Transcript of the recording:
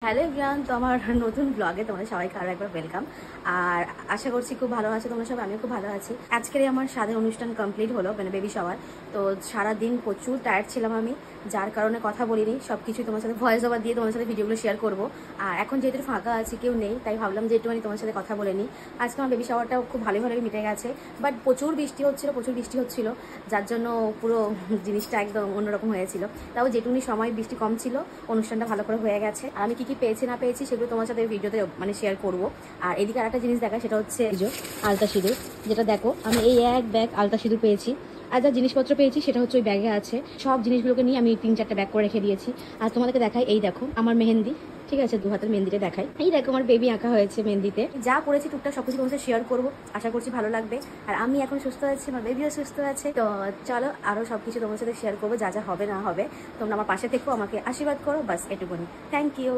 Hello everyone, তো আমার নতুন ব্লগে তোমাদের সবাইকে আরও একবার ওয়েলকাম। আর আশা করছি খুব ভালো আছো তোমরা সবাই, আমিও খুব ভালো আছি। আজকের আমার স্বাদের অনুষ্ঠান কমপ্লিট হলো, মানে বেবি শাওয়ার। তো সারাদিন প্রচুর টায়ার্ড ছিলাম আমি, যার কারণে কথা বলিনি। সব কিছু তোমার সাথে ভয়েস ওভার দিয়ে তোমার সাথে ভিডিওগুলো শেয়ার করবো। আর এখন যেহেতু ফাঁকা আছি, কেউ নেই, তাই ভাবলাম যে একটুখানি তোমার সাথে কথা বলে নিই। আজকে আমার বেবি শাওয়ারটাও খুব ভালোভাবে মিটে গেছে, বাট প্রচুর বৃষ্টি হচ্ছিল, যার জন্য পুরো জিনিসটা একদম অন্যরকম হয়েছিল। তাও যেটুকুনি সময় বৃষ্টি কম ছিল, অনুষ্ঠানটা ভালো করে হয়ে গেছে। আর আমি কি পেয়েছি না পেয়েছি সেগুলো তোমার সাথে ভিডিওতে মানে শেয়ার করবো। আর এদিকে আরেকটা জিনিস দেখা, সেটা হচ্ছে আলতা সিঁদুর, যেটা দেখো আমি এই এক ব্যাগ আলতা সিঁদুর পেয়েছি। আর যা জিনিসপত্র পেয়েছি সেটা হচ্ছে ওই ব্যাগে আছে। সব জিনিসগুলোকে নিয়ে আমি 3-4টা ব্যাগ করে রেখে দিয়েছি। আর তোমাদেরকে দেখাই, এই দেখো আমার মেহেন্দি, ঠিক আছে, 2 হাতের মেহেন্দিটা দেখাই। এই দেখো আমার বেবি আঁকা হয়েছে মেহেন্দিতে। যা করেছি টুকটাক সবকিছু তোমার সাথে শেয়ার করবো, আশা করছি ভালো লাগবে। আর আমি এখন সুস্থ আছি, আমার বেবিও সুস্থ আছে। তো চলো আরও সবকিছু তোমার সাথে শেয়ার করবো, যা যা হবে না হবে। তোমরা আমার পাশে থেকো, আমাকে আশীর্বাদ করো, বাস এটুকুনি। Thank you.